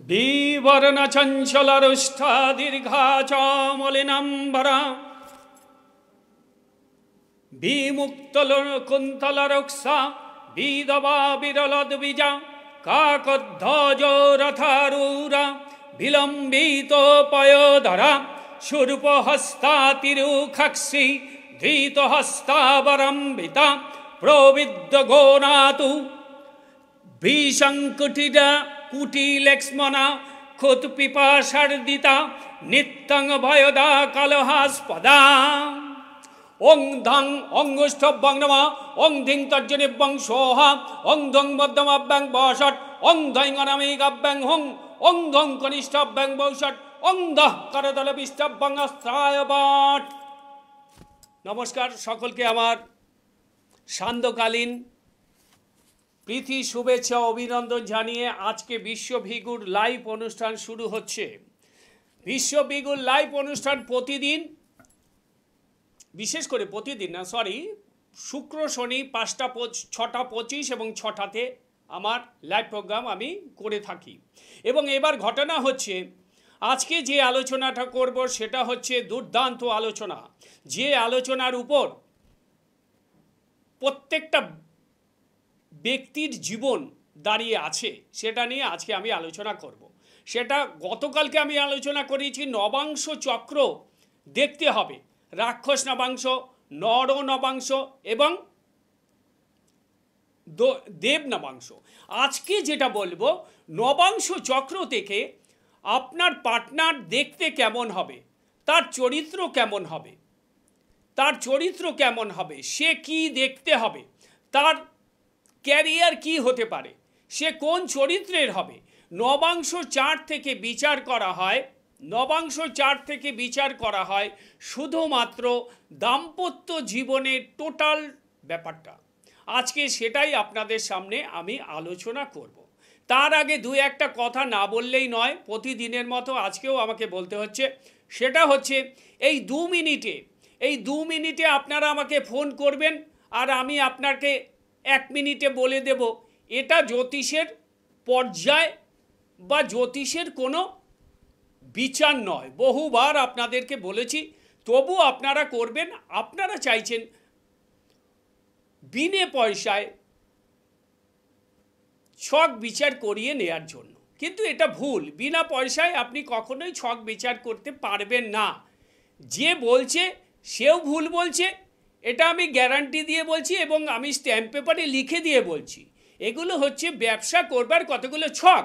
বিবর্ণ চঞ্চলরুষ্ঠা দীর্ঘা চ মলিনাম্বরা বিমুক্তল কুন্তলরক্ষা বিদবা বিরলদ্বিজা কাকধ্বজ রথারূরা বিলম্বিত পয়োধরা শূর্পহস্তা তিরুখাক্ষী ধৃতহস্তাবরম্বিতা প্রবিদ্য গোনাতু ভীষঙ্কুটিরা কুটিলেক্ষ্মণা ক্ষুৎপিপাসার্দিতা নিত্যং ভয়দা কলহাস্পদা ওং ধং অঙ্গুষ্ঠব্যং নমঃ ওং ধিং তর্জনিব্যং সোহা ওং ধং মধ্যমাভ্যাং বষট ওং ধৈং অনামিকাভ্যাং হুং ওং ধং কনিষ্ঠভ্যাং বৌষট ওং দহ করতলবিষ্ঠভ্যাং অস্ত্রায় বট। নমস্কার সকলকে আমার সান্ধ্যকালীন প্রীতি শুভেচ্ছা অভিনন্দন জানিয়ে আজকে বিশ্বভিগুর লাইভ অনুষ্ঠান শুরু হচ্ছে। বিশ্বভিগুর লাইভ অনুষ্ঠান প্রতিদিন, বিশেষ করে প্রতিদিন না শুক্র শনি 5টা 6টা 25 এবং 6টাতে আমার লাইভ প্রোগ্রাম আমি করে থাকি। এবং এবার ঘটনা হচ্ছে আজকে যে আলোচনাটা করব সেটা হচ্ছে দুর্দান্ত আলোচনা, যে আলোচনার উপর প্রত্যেকটা ব্যক্তির জীবন দাঁড়িয়ে আছে সেটা নিয়ে আজকে আমি আলোচনা করব। সেটা গতকালকে আমি আলোচনা করেছি, নবাংশ চক্র দেখতে হবে, রাক্ষস নবাংশ, নর নবাংশ এবং দেব নবাংশ। আজকে যেটা বলবো, নবাংশ চক্র থেকে আপনার পার্টনার দেখতে কেমন হবে, তার চরিত্র কেমন হবে, তার চরিত্র কেমন হবে, সে কি দেখতে হবে, তার ক্যারিয়ার কি হতে পারে, সে কোন চরিত্রের হবে। নবাংশ চার্ট থেকে বিচার করা হয়, নবাংশ চার্ট থেকে বিচার করা হয় শুধুমাত্র দাম্পত্য জীবনের টোটাল ব্যাপারটা। আজকে সেটাই আপনাদের সামনে আমি আলোচনা করব। তার আগে দু একটা কথা না বললেই নয়, প্রতিদিনের মতো আজকেও আমাকে বলতে হচ্ছে। সেটা হচ্ছে এই 2 মিনিটে আপনারা আমাকে ফোন করবেন আর আমি আপনাকে 1 মিনিটে বলে দেব। এটা জ্যোতিষের পর্যায় বা জ্যোতিষের কোনো বিচার নয়, বহুবার আপনাদেরকে বলেছি, তবু আপনারা করবেন। আপনারা চাইছেন বিনে পয়সায় ছক বিচার করিয়ে নেয়ার জন্য, কিন্তু এটা ভুল। বিনা পয়সায় আপনি কখনোই ছক বিচার করতে পারবেন না। যে বলছে সেও ভুল বলছে, এটা আমি গ্যারান্টি দিয়ে বলছি এবং আমি স্ট্যাম্প পেপারে লিখে দিয়ে বলছি। এগুলো হচ্ছে ব্যবসা করবার কতগুলো ছক।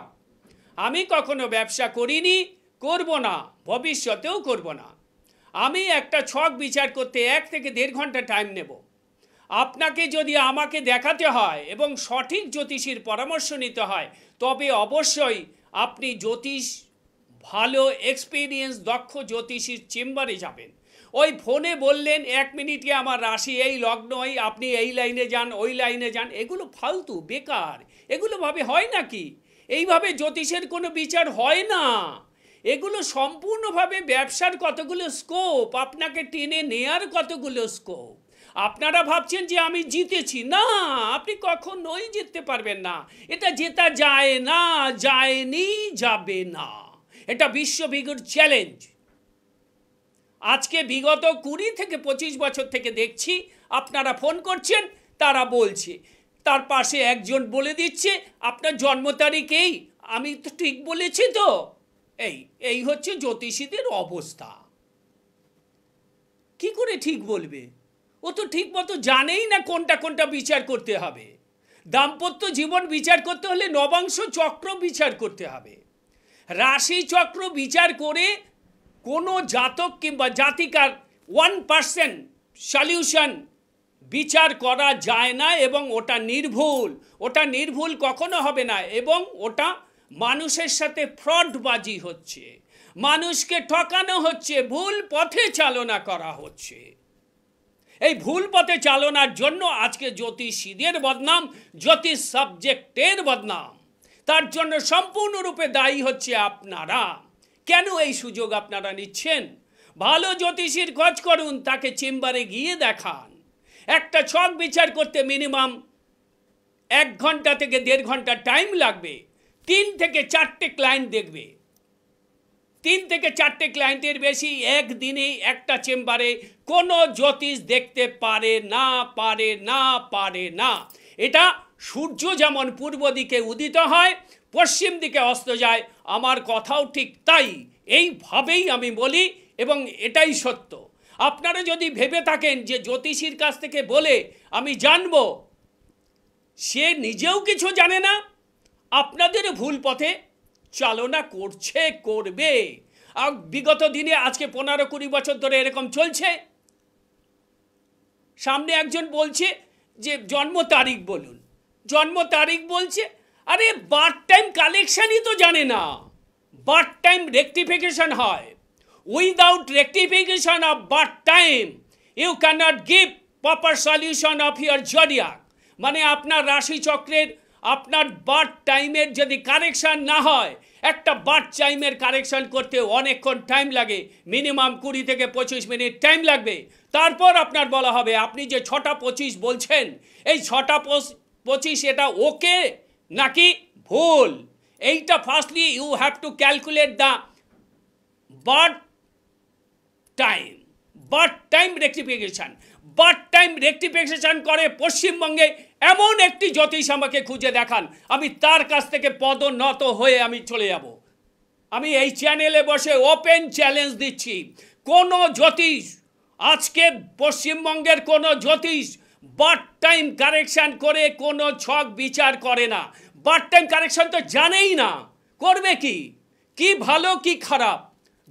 আমি কখনো ব্যবসা করিনি, করব না, ভবিষ্যতেও করব না। আমি একটা ছক বিচার করতে 1 থেকে 1.5 ঘন্টা টাইম নেব। আপনাকে যদি আমাকে দেখাতে হয় এবং সঠিক জ্যোতিষীর পরামর্শ নিতে হয়, তবে অবশ্যই আপনি ভালো এক্সপিরিয়েন্স দক্ষ জ্যোতিষীর চেম্বারে যাবেন। ওই ফোনে বললেন 1 মিনিটে আমার রাশি এই লগ্ন, আপনি এই লাইনে যান, ওই লাইনে যান, এগুলো ফালতু, বেকার। এগুলো ভাবে হয় নাকি? এইভাবে জ্যোতিষের কোনো বিচার হয় না। এগুলো সম্পূর্ণভাবে ব্যবসার কতগুলো স্কোপ, আপনাকে টেনে নেয়ার কতগুলো স্কোপ। আপনারা ভাবছেন যে আমি জিতেছি, না, আপনি কখনোই জিততে পারবেন না। এটা জেতা যায় না, যায়নি, যাবে না। এটা বিশ্বভিগুর চ্যালেঞ্জ। আজকে বিগত 20 থেকে 25 বছর থেকে দেখছি আপনারা ফোন করছেন, তারা বলছে, তার পাশে একজন বলে দিচ্ছে আপনার জন্ম তারিখেই, আমি তো ঠিক বলেছি তো। এই হচ্ছে জ্যোতিষীদের অবস্থা। কি করে ঠিক বলবে? ও তো ঠিক মতো জানেই না কোনটা কোনটা বিচার করতে হবে। দাম্পত্য জীবন বিচার করতে হলে নবাংশ চক্র বিচার করতে হবে। রাশি চক্র বিচার করে কোনো জাতক কিংবা জাতিকার 1% সলিউশন বিচার করা যায় না এবং ওটা নির্ভুল কখনো হবে না। এবং ওটা মানুষের সাথে ফ্রডবাজি হচ্ছে, মানুষকে ঠকানো হচ্ছে, ভুল পথে চালনা করা হচ্ছে। এই ভুল পথে চালনার জন্য আজকে জ্যোতিষীদের বদনাম, জ্যোতিষ সাবজেক্টের বদনাম। তার জন্য সম্পূর্ণরূপে দায়ী হচ্ছে আপনারা। কেন এই সুযোগ আপনারা নিচ্ছেন? ভালো জ্যোতিষীর খোঁজ করুন, তাকে চেম্বারে গিয়ে দেখান। একটা ছক বিচার করতে মিনিমাম 1 ঘন্টা থেকে 1.5 ঘন্টা টাইম লাগবে। 3 থেকে 4টে ক্লায়েন্ট দেখবে, 3 থেকে 4টে ক্লায়েন্টের বেশি একদিনে একটা চেম্বারে কোনো জ্যোতিষ দেখতে পারে না, পারে না, পারে না। এটা সূর্য যেমন পূর্ব দিকে উদিত হয়, পশ্চিম দিকে অস্ত যায়, আমার কথাও ঠিক তাই। এইভাবেই আমি বলি এবং এটাই সত্য। আপনারা যদি ভেবে থাকেন যে জ্যোতিষীর কাছ থেকে বলে আমি জানবো, সে নিজেও কিছু জানে না, আপনাদের ভুল পথে চালনা করছে, করবে। আর বিগত দিনে আজকে 15-20 বছর ধরে এরকম চলছে। সামনে একজন বলছে যে জন্ম তারিখ বলুন, জন্ম তারিখ বলছে, আরে বার্থ টাইম কালেকশনই তো জানে না। বার্থ টাইম রেকটিফিকেশন হয়, without rectification of birth time you can't give proper solution of your zodiac. মানে আপনার রাশিচক্রের আপনার বার্থ টাইমের যদি কারেকশান না হয়, একটা বার্থ টাইমের কারেকশান করতে অনেকক্ষণ টাইম লাগে, মিনিমাম 20 থেকে 25 মিনিট টাইম লাগবে। তারপর আপনার বলা হবে আপনি যে 6টা 25 বলছেন, এই 6টা 25 এটা ওকে নাকি ভুল। এইটা firstly you have to calculate the birth time, birth time rectification. Birth time rectification করে পশ্চিমবঙ্গে এমন একটি জ্যোতিষ আমাকে খুঁজে দেখান, আমি তার কাছ থেকে পদোন্নত হয়ে আমি চলে যাব। আমি এই চ্যানেলে বসে ওপেন চ্যালেঞ্জ দিচ্ছি, কোনো জ্যোতিষ আজকে পশ্চিমবঙ্গের কোনো জ্যোতিষ বার্থ টাইম কারেকশান করে কোনো ছক বিচার করে না। বার্থ টাইম কারেকশান তো জানেই না, করবে কি? কি ভালো কি খারাপ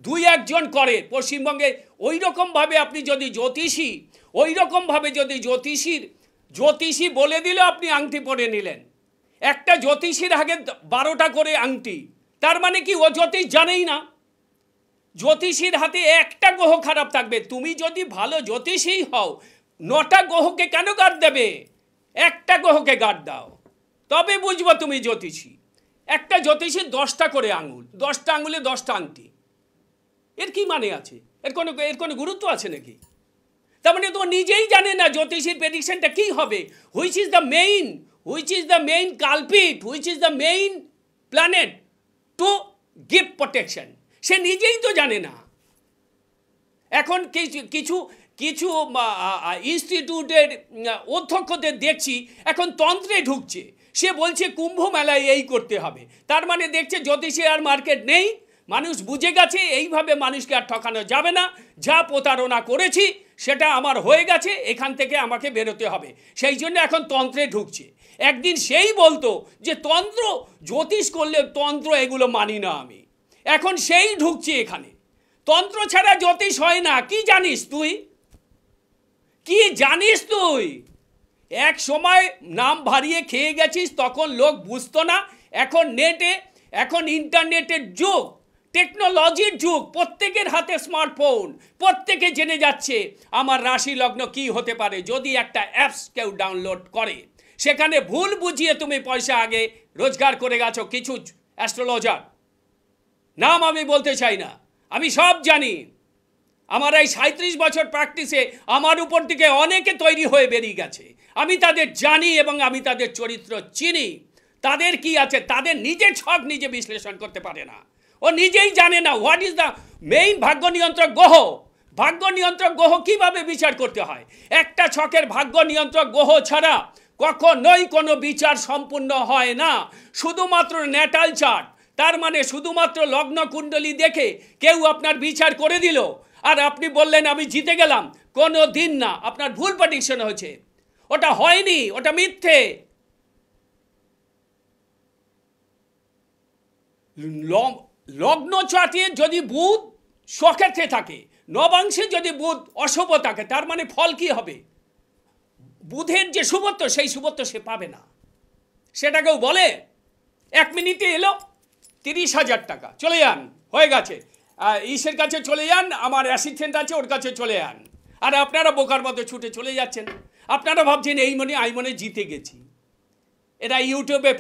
2-1 করে পশ্চিমবঙ্গে। ওই রকমভাবে আপনি যদি জ্যোতিষী, ওই রকমভাবে যদি জ্যোতিষী বলে দিলে আপনি আংটি পরে নিলেন, একটা জ্যোতিষীর আগে 12টা করে আংটি, তার মানে কি ও জ্যোতিষ জানেই না। জ্যোতিষীর হাতে একটা গ্রহ খারাপ থাকবে, তুমি যদি ভালো জ্যোতিষী হও 9টা গ্রহকে কেন গার্ড দেবে? একটা গ্রহকে গার্ড দাও, তবে বুঝবো তুমি জ্যোতিষী। একটা জ্যোতিষীর 10টা করে আঙুল, 10টা আঙুলে 10টা আংটি, এর কি মানে আছে? এর কোনো গুরুত্ব আছে নাকি? তার মানে তো নিজেই জানে না জ্যোতিষীর প্রেডিকশনটা কী হবে, which is the main culprit, which is the main planet to give protection, সে নিজেই তো জানে না। এখন কিছু ইনস্টিটিউটের অধ্যক্ষদের দেখছি এখন তন্ত্রে ঢুকছে, সে বলছে কুম্ভ মেলায় এই করতে হবে, তার মানে দেখছে জ্যোতিষের আর মার্কেট নেই। মানুষ বুঝে গেছে এইভাবে মানুষকে আর ঠকানো যাবে না, যা প্রতারণা করেছি সেটা আমার হয়ে গেছে, এখান থেকে আমাকে বেরোতে হবে, সেই জন্য এখন তন্ত্রে ঢুকছে। একদিন সেই বলতো যে তন্ত্র জ্যোতিষ করলে তন্ত্র এগুলো মানি না আমি, এখন সেই ঢুকছে এখানে। তন্ত্র ছাড়া জ্যোতিষ হয় না, কি জানিস তুই? কি জানিস তুই? এক সময় নাম ভারিয়ে খেয়ে গেছিস, তখন লোক বুঝতো না। এখন ইন্টারনেটের যুগ, টেকনোলজির যুগ, প্রত্যেকের হাতে স্মার্টফোন, প্রত্যেকে জেনে যাচ্ছে আমার রাশি লগ্ন কি হতে পারে যদি একটা অ্যাপস কেউ ডাউনলোড করে। সেখানে ভুল বুঝিয়ে তুমি পয়সা আগে রোজগার করে গেছো কিছু অ্যাস্ট্রোলজার, নাম আমি বলতে চাই না, আমি সব জানি। আমার এই 37 বছর প্র্যাকটিসে আমার উপর থেকে অনেকে তৈরি হয়ে বেরিয়ে গেছে, আমি তাদের জানি এবং আমি তাদের চরিত্র চিনি। তাদের কি আছে, তাদের নিজের ছক নিজে বিশ্লেষণ করতে পারে না, ও নিজেই জানে না হোয়াট ইজ দ্য মেইন ভাগ্য নিয়ন্ত্রক গ্রহ। ভাগ্য নিয়ন্ত্রক গ্রহ কীভাবে বিচার করতে হয়? একটা ছকের ভাগ্য নিয়ন্ত্রক গ্রহ ছাড়া কখনোই কোনো বিচার সম্পূর্ণ হয় না। শুধুমাত্র ন্যাটাল চার্ট, তার মানে শুধুমাত্র লগ্ন কুণ্ডলী দেখে কেউ আপনার বিচার করে দিল আর আপনি বললেন আমি জিতে গেলাম, কোনো দিন না, আপনার ভুল প্রেডিকশন হয়েছে, ওটা হয়নি, ওটা মিথ্যে। লগ্ন চার্টে যদি বুধ সক্ষেত্রে থাকে, নবাংশে যদি বুধ অশুভ থাকে, তার মানে ফল কি হবে? বুধের যে শুভত্ব সেই শুভত্ব সে পাবে না। সেটাকেও বলে 1 মিনিটে এলো 30,000 টাকা, চলে যান, হয়ে গেছে, ইসের কাছে চলে যান, আমার অ্যাসিস্ট্যান্ট আছে ওর কাছে চলে যান। আর আপনারা বোকার মতো ছুটে চলে যাচ্ছেন, আপনারা ভাবছেন এই মনে জিতে গেছি। এরা ইউটিউবে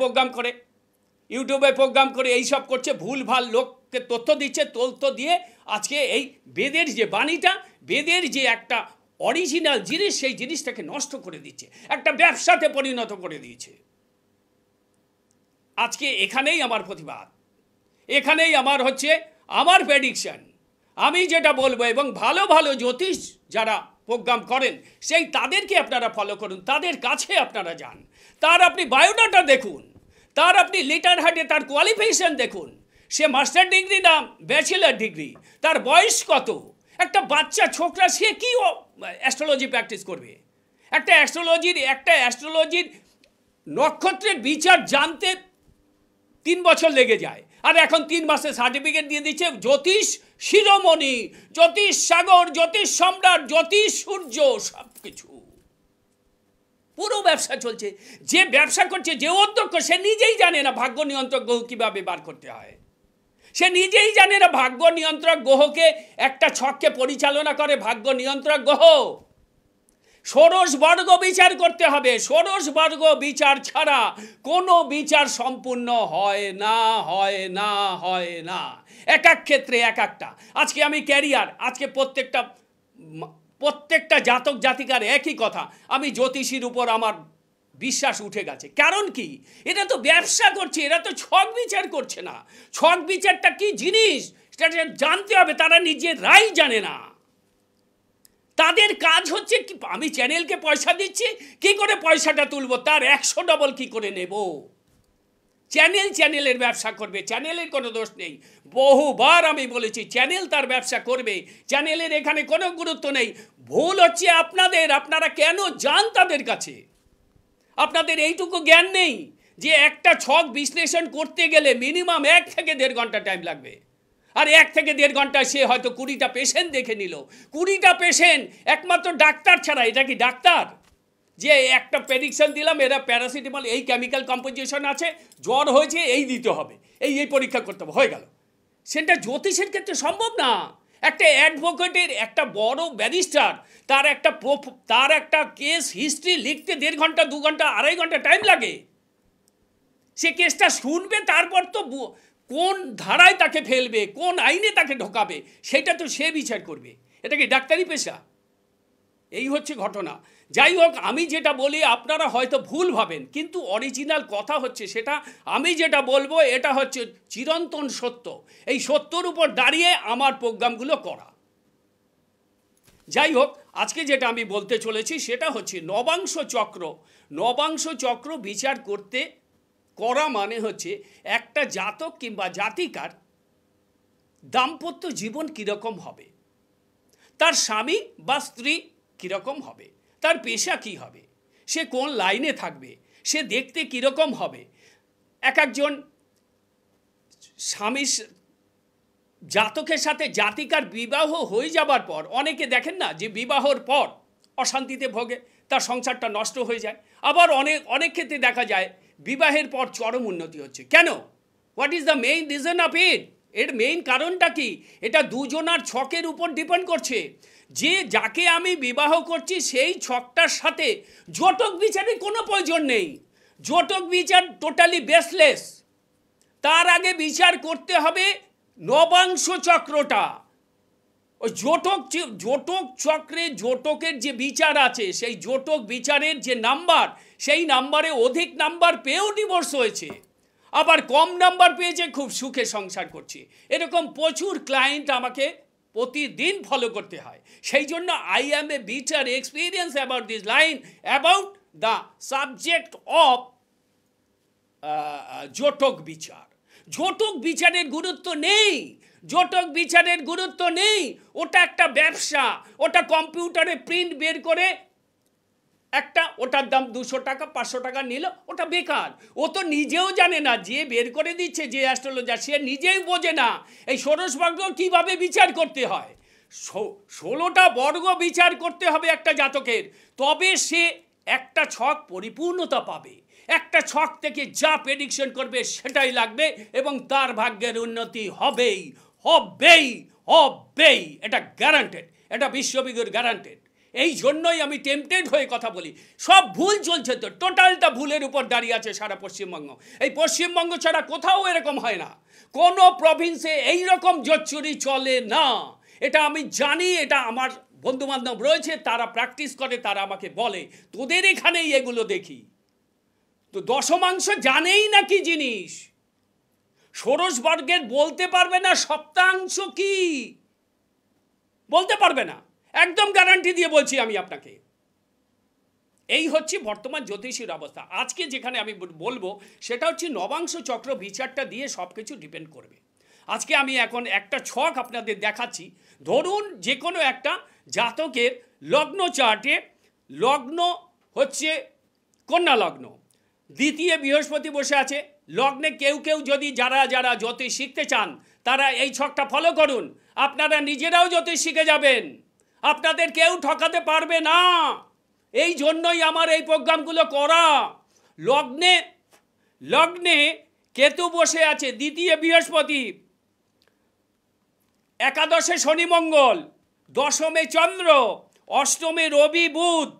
প্রোগ্রাম করে এইসব করছে, ভুল ভাল লোককে তথ্য দিচ্ছে, তথ্য দিয়ে আজকে এই বেদের যে বাণীটা, বেদের যে একটা অরিজিনাল জিনিস, সেই জিনিসটাকে নষ্ট করে দিচ্ছে, একটা ব্যবসাতে পরিণত করে দিয়েছে। আজকে এখানেই আমার প্রতিবাদ, এখানেই আমার হচ্ছে আমার প্রেডিকশন। আমি যেটা বলবো, এবং ভালো ভালো জ্যোতিষ যারা প্রোগ্রাম করেন সেই তাদেরকে আপনারা ফলো করুন, তাদের কাছে আপনারা যান, তার আপনি বায়োডাটা দেখুন, তার আপনি লিটার হার্টে তার কোয়ালিফিকেশন দেখুন, সে মাস্টার ডিগ্রি না ব্যাচেলার ডিগ্রি, তার বয়স কত। একটা বাচ্চা ছোকরা সে কি অ্যাস্ট্রোলজি প্র্যাকটিস করবে? একটা অ্যাস্ট্রোলজির নক্ষত্রের বিচার জানতে 3 বছর লেগে যায়, আর এখন 3 মাসে সার্টিফিকেট দিয়ে দিচ্ছে জ্যোতিষ শিরোমণি, জ্যোতিষ সাগর, জ্যোতিষ সম্রাট, জ্যোতিষ সূর্য, সব কিছু। পুরো ব্যবসা চলছে। যে ব্যবসা করছে, যে অধ্যক্ষ, সে নিজেই জানে না ভাগ্য নিয়ন্ত্রক গ্রহ কীভাবে বার করতে হয়। সে নিজেই জানে না ভাগ্য নিয়ন্ত্রক গ্রহকে, একটা ছককে পরিচালনা করে ভাগ্য নিয়ন্ত্রক গ্রহ। ষোড়শ বর্গ বিচার করতে হবে, ষোড়শ বর্গ বিচার ছাড়া কোনো বিচার সম্পূর্ণ হয় না, হয় না, হয় না। এক এক ক্ষেত্রে এক একটা। আজকে আমি ক্যারিয়ার, আজকে প্রত্যেকটা জাতক জাতিকার একই কথা, আমি জ্যোতিষীর উপর আমার বিশ্বাস উঠে গেছে। কারণ কি? এটা তো ব্যবসা করছে, এরা তো ছক বিচার করছে না। ছক বিচারটা কি জিনিস সেটা জানতে হবে, তারা নিজেরাই জানে না। তাদের কাজ হচ্ছে কি, আমি চ্যানেলকে পয়সা দিচ্ছি, কি করে পয়সাটা তুলবো, তার 100 ডবল কি করে নেব। চ্যানেলের ব্যবসা করবে, চ্যানেলের কোনো দোষ নেই। বহুবার আমি বলেছি চ্যানেল তার ব্যবসা করবে, চ্যানেলের এখানে কোনো গুরুত্ব নেই। ভুল হচ্ছে আপনারা কেন যান তাদের কাছে? আপনাদের এইটুকু জ্ঞান নেই যে একটা ছক বিশ্লেষণ করতে গেলে মিনিমাম 1 থেকে 1.5 ঘন্টা টাইম লাগবে। আর 1 থেকে 1.5 ঘন্টায় সে হয়তো 20টা পেশেন্ট দেখে নিল। 20টা পেশেন্ট একমাত্র ডাক্তার ছাড়া, এটা কি ডাক্তার? যে একটা প্রেডিকশন দিলাম, এরা প্যারাসিটামল এই কেমিক্যাল কম্পোজিশন আছে, জ্বর হয়েছে এই দিতে হবে, এই পরীক্ষা করতে হবে, হয়ে গেল। সেটা জ্যোতিষের ক্ষেত্রে সম্ভব না। একটা অ্যাডভোকেটের, একটা বড় ব্যারিস্টার, তার একটা কেস হিস্ট্রি লিখতে 1.5 ঘন্টা, 2 ঘন্টা, 2.5 ঘন্টা টাইম লাগে। সে কেসটা শুনবে, তারপর তো কোন ধারায় তাকে ফেলবে, কোন আইনে তাকে ঢোকাবে, সেটা তো সে বিচার করবে। এটা কি ডাক্তারি পেশা? এই হচ্ছে ঘটনা। যাই হোক, আমি যেটা বলি আপনারা হয়তো ভুল ভাবেন, কিন্তু অরিজিনাল কথা হচ্ছে সেটা। আমি যেটা বলবো এটা হচ্ছে চিরন্তন সত্য। এই সত্যর উপর দাঁড়িয়ে আমার প্রোগ্রামগুলো করা। যাই হোক, আজকে যেটা আমি বলতে চলেছি সেটা হচ্ছে নবাংশ চক্র বিচার করা মানে হচ্ছে একটা জাতক কিংবা জাতিকার দাম্পত্য জীবন কীরকম হবে, তার স্বামী বা স্ত্রী কীরকম হবে, তার পেশা কী হবে, সে কোন লাইনে থাকবে, সে দেখতে কীরকম হবে। একজন স্বামী জাতকের সাথে জাতিকার বিবাহ হয়ে যাবার পর অনেকে দেখেন না যে বিবাহর পর অশান্তিতে ভোগে, তার সংসারটা নষ্ট হয়ে যায়। আবার অনেক ক্ষেত্রে দেখা যায় বিবাহের পর চরম উন্নতি হচ্ছে। কেন? What is the main reason of it? এর মেইন কারণটা কি? এটা দুজনার ছকের উপর ডিপেন্ড করছে। যে যাকে আমি বিবাহ করছি সেই ছকটার সাথে জটক বিচারের কোনো প্রয়োজন নেই। জটক বিচার টোটালি বেসলেস। তার আগে বিচার করতে হবে নবাংশ চক্রটা। ওই জটক চক্রে জটকের যে বিচার আছে, সেই জটক বিচারের যে নাম্বার, সেই নাম্বারে অধিক নাম্বার পেয়েও ডিভোর্স হয়েছে, আবার কম নাম্বার পেয়েছে খুব সুখে সংসার করছে। এরকম প্রচুর ক্লায়েন্ট আমাকে প্রতিদিন ফলো করতে হয়। সেই জন্য I am a bitter experience about this line, about the subject of জটক বিচার। জটক বিচারের গুরুত্ব নেই, জটক বিচারের গুরুত্ব নেই। ওটা একটা ব্যবসা। ওটা কম্পিউটারে প্রিন্ট বের করে ওটার দাম 200 টাকা 500 টাকা নিল, ওটা বেকার। ও তো নিজেও জানে না, যে বের করে দিচ্ছে যে অ্যাস্ট্রোলজার, সে নিজেই বোঝে না এই ষোড়শ বর্গ কীভাবে বিচার করতে হয়। 16টা বর্গ বিচার করতে হবে একটা জাতকের, তবে সে একটা ছক পরিপূর্ণতা পাবে। একটা ছক থেকে যা প্রেডিকশন করবে সেটাই লাগবে, এবং তার ভাগ্যের উন্নতি হবেই হবেই হবেই। এটা গ্যারান্টেড, এটা বিশ্ববিজ্ঞান গ্যারান্টেড। এই জন্যই আমি টেম্পটেড হয়ে কথা বলি। সব ভুল চলছে তো, টোটালটা ভুলের উপর দাঁড়িয়ে আছে সারা পশ্চিমবঙ্গ। এই পশ্চিমবঙ্গ ছাড়া কোথাও এরকম হয় না, কোনো প্রভিন্সে এইরকম জোচ্চুরি চলে না। এটা আমি জানি, এটা আমার বন্ধুবান্ধব রয়েছে, তারা প্র্যাকটিস করে, তারা আমাকে বলে তোদের এখানেই এগুলো দেখি। তো দশমাংশ জানেই না কি জিনিস, ষোড়শ বর্গের বলতে পারবে না সপ্তাংশ কি, বলতে পারবে না, একদম গ্যারান্টি দিয়ে বলছি আমি আপনাকে। এই হচ্ছে বর্তমান জ্যোতিষীর অবস্থা। আজকে যেখানে আমি বলবো সেটা হচ্ছে নবাংশ চক্র বিচারটা দিয়ে সব কিছু ডিপেন্ড করবে। আজকে আমি এখন একটা ছক আপনাদের দেখাচ্ছি। ধরুন যে কোনো একটা জাতকের লগ্ন চার্টে, লগ্ন হচ্ছে কন্যা লগ্ন, দ্বিতীয় বৃহস্পতি বসে আছে লগ্নে। কেউ কেউ যদি যারা যারা জ্যোতিষ শিখতে চান তারা এই ছকটা ফলো করুন, আপনারা নিজেরাও জ্যোতিষ শিখে যাবেন, আপনাদের কেউ ঠকাতে পারবে না। এই জন্যই আমার এই প্রোগ্রামগুলো করা। লগ্নে লগ্নে কেতু বসে আছে, দ্বিতীয় বৃহস্পতি, একাদশে শনি মঙ্গল, দশমে চন্দ্র, অষ্টমে রবি বুধ,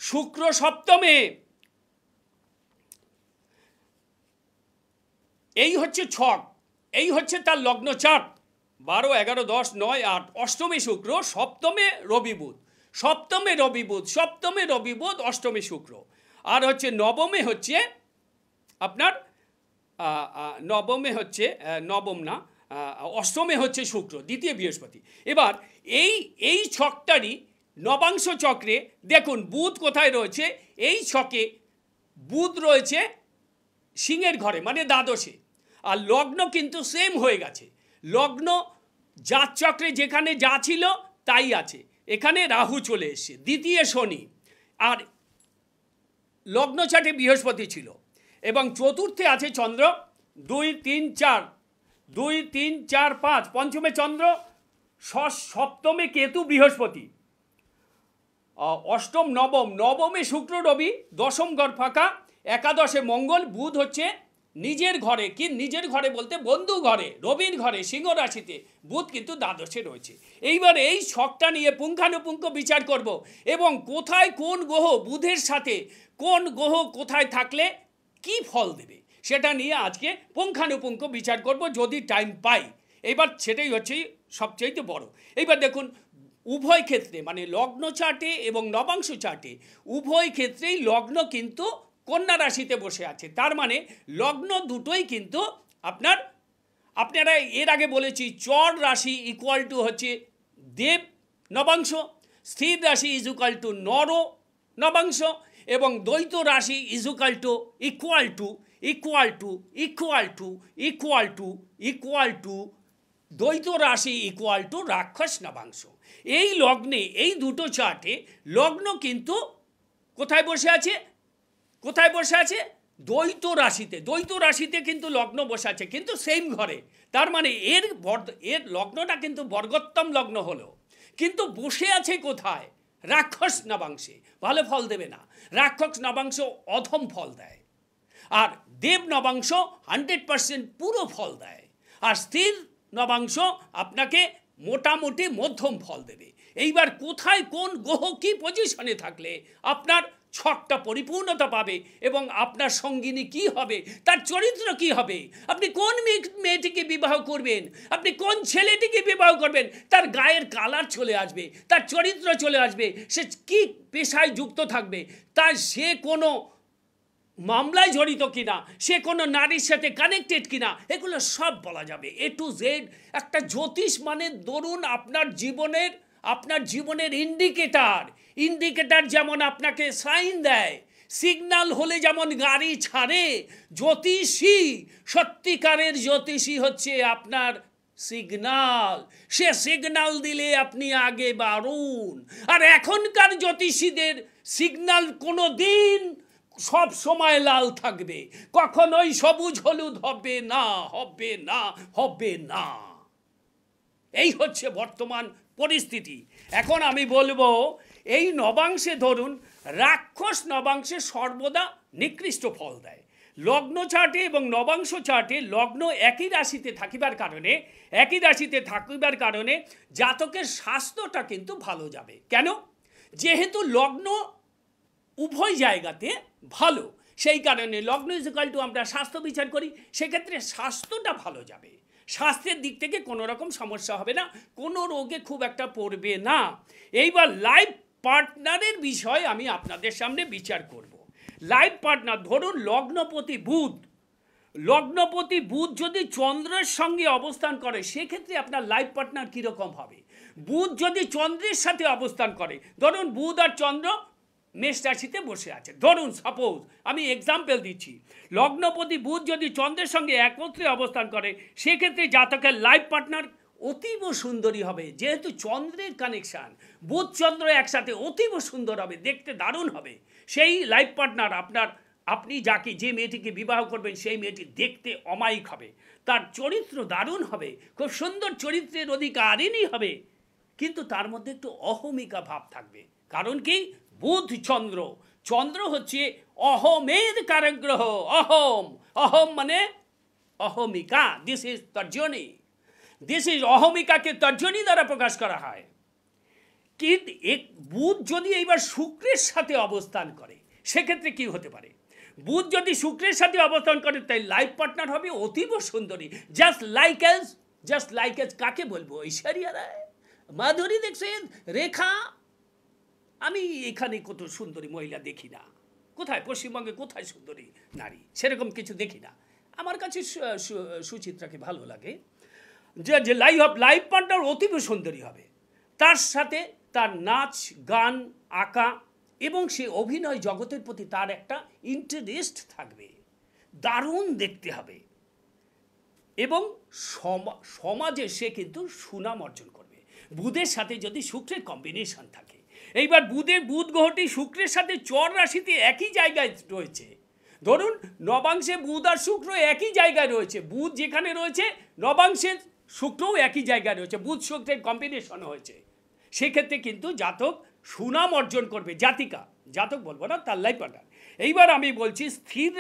শুক্র সপ্তমে। এই হচ্ছে ছক, এই হচ্ছে তার লগ্ন চার্ট। 12, 11, 10, 9, 8, অষ্টমে শুক্র, সপ্তমে রবি বুধ, সপ্তমে রবি বুধ, সপ্তমে রবি বুধ, অষ্টমে শুক্র। আর হচ্ছে নবমে হচ্ছে আপনার নবমে হচ্ছে নবম না, অষ্টমে হচ্ছে শুক্র, দ্বিতীয় বৃহস্পতি। এবার এই ছকটারই নবাংশ চক্রে দেখুন বুধ কোথায় রয়েছে। এই ছকে বুধ রয়েছে সিংহের ঘরে, মানে দ্বাদশে। আর লগ্ন কিন্তু সেম হয়ে গেছে, লগ্ন জাত চক্রে যেখানে যা ছিল তাই আছে। এখানে রাহু চলে এসছে, দ্বিতীয় শনি, আর লগ্ন চাটে বৃহস্পতি ছিল, এবং চতুর্থে আছে চন্দ্র, 2, 3, 4, 2, 3, 4, 5, পঞ্চমে চন্দ্র, সপ্তমে কেতু বৃহস্পতি, অষ্টম নবম, নবমে শুক্র রবি, দশম ঘর ফাঁকা, একাদশে মঙ্গল, বুধ হচ্ছে নিজের ঘরে, কি নিজের ঘরে বলতে বন্ধু ঘরে, রবির ঘরে, সিংহ রাশিতে, বুধ কিন্তু দ্বাদশে রয়েছে। এইবার এই ছকটা নিয়ে পুঙ্খানুপুঙ্খ বিচার করব, এবং কোথায় কোন গ্রহ বুধের সাথে কোন গ্রহ কোথায় থাকলে কি ফল দেবে সেটা নিয়ে আজকে পুঙ্খানুপুঙ্খ বিচার করব যদি টাইম পাই। এবার সেটাই হচ্ছে সবচেয়ে বড়। এইবার দেখুন উভয় ক্ষেত্রে, মানে লগ্ন চার্টে এবং নবাংশ চার্টে উভয় ক্ষেত্রেই লগ্ন কিন্তু কন্যা রাশিতে বসে আছে। তার মানে লগ্ন দুটোই কিন্তু আপনারা এর আগে বলেছি চর রাশি ইকুয়াল টু হচ্ছে দেব নবাংশ, স্থির রাশি ইকুয়াল টু নর নবাংশ, এবং দ্বৈত রাশি equal to equal to equal to equal to equal to equal to দ্বৈত রাশি ইকুয়াল টু রাক্ষস নবাংশ। এই লগ্নে, এই দুটো চার্টে লগ্ন কিন্তু কোথায় বসে আছে, কোথায় বসে আছে? দ্বৈত রাশিতে। দ্বৈত রাশিতে কিন্তু লগ্ন বসে আছে, কিন্তু সেম ঘরে। তার মানে এর লগ্নটা কিন্তু বর্গোত্তম লগ্ন হলো, কিন্তু বসে আছে কোথায়? রাক্ষস নবাংশে। ভালো ফল দেবে না, রাক্ষস নবাংশ অধম ফল দেয়, আর দেব নবাংশ 100% পুরো ফল দেয়, আর স্থির নবাংশ আপনাকে মোটামুটি মধ্যম ফল দেবে। এইবার কোথায় কোন গ্রহ কি পজিশনে থাকলে আপনার ছকটা পরিপূর্ণতা পাবে, এবং আপনার সঙ্গিনী কি হবে, তার চরিত্র কি হবে, আপনি কোন মেয়েটিকে বিবাহ করবেন, আপনি কোন ছেলেটিকে বিবাহ করবেন, তার গায়ের কালার চলে আসবে, তার চরিত্র চলে আসবে, সে কি পেশায় যুক্ত থাকবে, তার সে কোনো মামলায় জড়িত কিনা, সে কোনো নারীর সাথে কানেক্টেড কিনা, এগুলো সব বলা যাবে A to Z। একটা জ্যোতিষ মানে ধরুন আপনার জীবনের ইন্ডিকেটার যেমন আপনাকে সাইন দেয়, সিগন্যাল হলে যেমন গাড়ি ছাড়ে, জ্যোতিষী, সত্যিকারের জ্যোতিষী হচ্ছে আপনার সিগন্যাল। সে সিগন্যাল দিলে আপনি আগে বাড়ুন। আর এখনকার জ্যোতিষীদের সিগন্যাল কোনো দিন সব সময় লাল থাকবে, কখনোই সবুজ হলুদ হবে না, হবে না, হবে না। এই হচ্ছে বর্তমান পরিস্থিতি। এখন আমি বলবো এই নবাংশে ধরুন রাক্ষস নবাংশে সর্বদা নিকৃষ্ট ফল দেয়। লগ্ন চার্টে এবং নবাংশ চার্টে লগ্ন একই রাশিতে থাকিবার কারণে জাতকের স্বাস্থ্যটা কিন্তু ভালো যাবে। কেন? যেহেতু লগ্ন উভয় জায়গাতে ভালো, সেই কারণে লগ্ন ইকুয়াল টু আমরা স্বাস্থ্য বিচার করি, সেক্ষেত্রে স্বাস্থ্যটা ভালো যাবে, স্বাস্থ্যের দিক থেকে কোনো রকম সমস্যা হবে না, কোনো রোগে খুব একটা পড়বে না। এইবার লাইফ পার্টনারের বিষয় আমি আপনাদের সামনে বিচার করব। লাইফ পার্টনার, ধরুন লগ্নপতি বুধ যদি চন্দ্রের সঙ্গে অবস্থান করে, সেক্ষেত্রে আপনার লাইফ পার্টনার কীরকম হবে। বুধ যদি চন্দ্রের সাথে অবস্থান করে, ধরুন বুধ আর চন্দ্র মেষ রাশিতে বসে আছে, ধরুন সাপোজ আমি এক্সাম্পল দিচ্ছি, লগ্নপতি বুধ যদি চন্দ্রের সঙ্গে একত্রে অবস্থান করে, সেক্ষেত্রে জাতকের লাইফ পার্টনার অতীব সুন্দরী হবে। যেহেতু চন্দ্রের কানেকশান, বুধ চন্দ্র একসাথে অতীব সুন্দর হবে, দেখতে দারুণ হবে। সেই লাইফ পার্টনার আপনি যে মেয়েটিকে বিবাহ করবেন, সেই মেয়েটি দেখতে অমায়িক হবে, তার চরিত্র দারুণ হবে, খুব সুন্দর চরিত্রের অধিকারিণী হবে, কিন্তু তার মধ্যে একটু অহমিকা ভাব থাকবে। কারণ কি, বুধ চন্দ্র হচ্ছে অহমের কারগ্রহ। অহম মানে অহমিকা, দিস ইজ তর্জনী, অহমিকাকে তর্জনী দ্বারা প্রকাশ করা হয়। কিন্তু বুধ যদি এইবার শুক্রের সাথে অবস্থান করে, সেক্ষেত্রে কি হতে পারে, বুধ যদি শুক্রের সাথে অবস্থান করে, তাই লাইফ পার্টনার হবে অতীব সুন্দরী, জাস্ট লাইক এজ কাকে বলবো, ঐশ্বরিয়া রায়, মাধুরী দীক্ষিত, রেখা। আমি এখানে কত সুন্দরী মহিলা দেখি না, কোথায় পশ্চিমবঙ্গে কোথায় সুন্দরী নারী, সেরকম কিছু দেখি না। আমার কাছে সুচিত্রাকে ভালো লাগে, যে লাইফ পার্টনার অতীব সুন্দরী হবে, তার সাথে তার নাচ গান আঁকা এবং সে অভিনয় জগতের প্রতি তার একটা ইন্টারেস্ট থাকবে, দারুণ দেখতে হবে, এবং সমাজে সে কিন্তু সুনাম অর্জন করবে। বুধের সাথে যদি শুক্রের কম্বিনেশন থাকে, এইবার বুধ গ্রহটি শুক্রের সাথে চর রাশিতে একই জায়গায় রয়েছে, ধরুন নবাংশে বুধ আর শুক্র একই জায়গায় রয়েছে, বুধ যেখানে রয়েছে নবাংশের শুক্রও একই জায়গায় রয়েছে, বুধ শুক্রের কম্বিনেশন হয়েছে, সেক্ষেত্রে কিন্তু জাতক সুনাম অর্জন করবে, জাতক বলবো না, তার লাইফ পার্টনার। এইবার আমি বলছি স্থির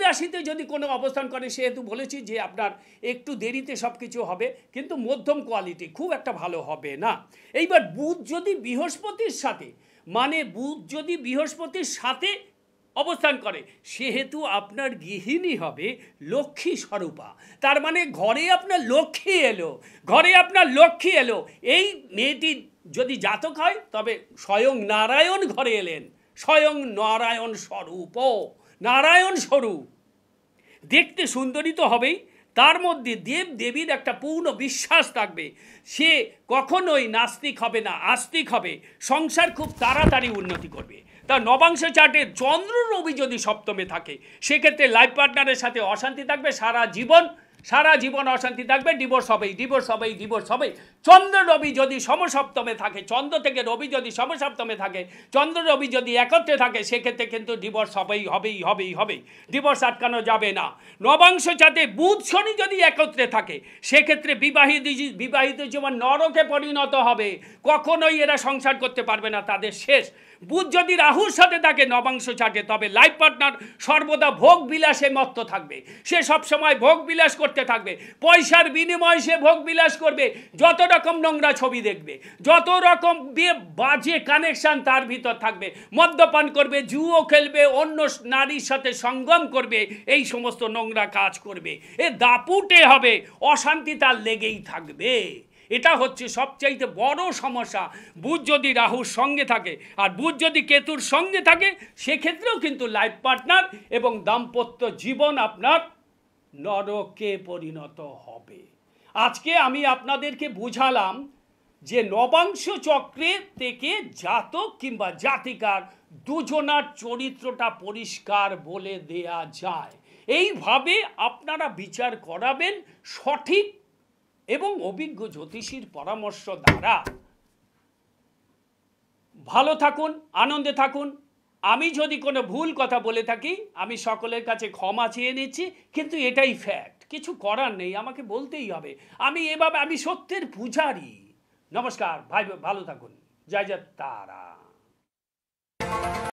রাশিতে যদি কোনো অবস্থান করে, সেহেতু বলেছি যে আপনার একটু দেরিতে সব কিছু হবে, কিন্তু মধ্যম কোয়ালিটি, খুব একটা ভালো হবে না। এইবার বুধ যদি বৃহস্পতির সাথে অবস্থান করে, সেহেতু আপনার গৃহিণী হবে লক্ষ্মী স্বরূপা, তার মানে ঘরে আপনার লক্ষ্মী এলো। এই মেয়েটি যদি জাতক হয়, তবে স্বয়ং নারায়ণ ঘরে এলেন, স্বয়ং নারায়ণ স্বরূপ, দেখতে সুন্দরী তো হবেই, তার মধ্যে দেবীর একটা পূর্ণ বিশ্বাস থাকবে, সে কখনোই নাস্তিক হবে না, আস্তিক হবে, সংসার খুব তাড়াতাড়ি উন্নতি করবে। তা নবাংশ চার্টে চন্দ্র রবি যদি সপ্তমে থাকে, সেক্ষেত্রে লাইফ পার্টনারের সাথে অশান্তি থাকবে, সারা জীবন অশান্তি থাকবে, ডিভোর্স হবেই। চন্দ্র রবি যদি সমসপ্তমে থাকে, চন্দ্র থেকে রবি যদি সমসপ্তমে থাকে, চন্দ্র রবি যদি একত্রে থাকে, সেক্ষেত্রে কিন্তু ডিভোর্স হবেই, ডিভোর্স আটকানো যাবে না। নবাংশ চাঁদে বুধ শনি যদি একত্রে থাকে, সেক্ষেত্রে বিবাহিত জীবন নরকে পরিণত হবে, কখনোই এরা সংসার করতে পারবে না, তাদের শেষ। বুধ যদি রাহুর সাথে থাকে নবাংশ চাটে, তবে লাইফ পার্টনার সর্বদা ভোগ বিলাসে মত্ত থাকবে, সে সবসময় ভোগ বিলাস করতে থাকবে, পয়সার বিনিময়ে সে ভোগ বিলাস করবে, যত রকম নোংরা ছবি দেখবে, যত রকম বাজে কানেকশান তার ভিতর থাকবে, মদ্যপান করবে, জুয়ো খেলবে, অন্য নারীর সাথে সঙ্গম করবে, এই সমস্ত নোংরা কাজ করবে, দাপুটে হবে, অশান্তি তার লেগেই থাকবে। এটা হচ্ছে সবচাইতে বড় সমস্যা। বুধ যদি রাহুর সঙ্গে থাকে আর বুধ যদি কেতুর সঙ্গে থাকে, সেক্ষেত্রেও কিন্তু লাইফ পার্টনার এবং দাম্পত্য জীবন আপনার নরকে পরিণত হবে। আজকে আমি আপনাদেরকে বুঝালাম যে নবাংশ চক্রে থেকে জাতক কিংবা জাতিকার দুজনার চরিত্রটা পরিষ্কার বলে দেয়া যায়। এইভাবে আপনারা বিচার করাবেন সঠিক এবং অভিজ্ঞ জ্যোতিষীর পরামর্শ দ্বারা। ভালো থাকুন, আনন্দে থাকুন। আমি যদি কোনো ভুল কথা বলে থাকি, আমি সকলের কাছে ক্ষমা চেয়ে নিচ্ছি, কিন্তু এটাই ফ্যাক্ট, কিছু করার নেই, আমাকে বলতেই হবে। আমি সত্যের পূজারী। নমস্কার ভাই, ভালো থাকুন, জয় জয় তারা।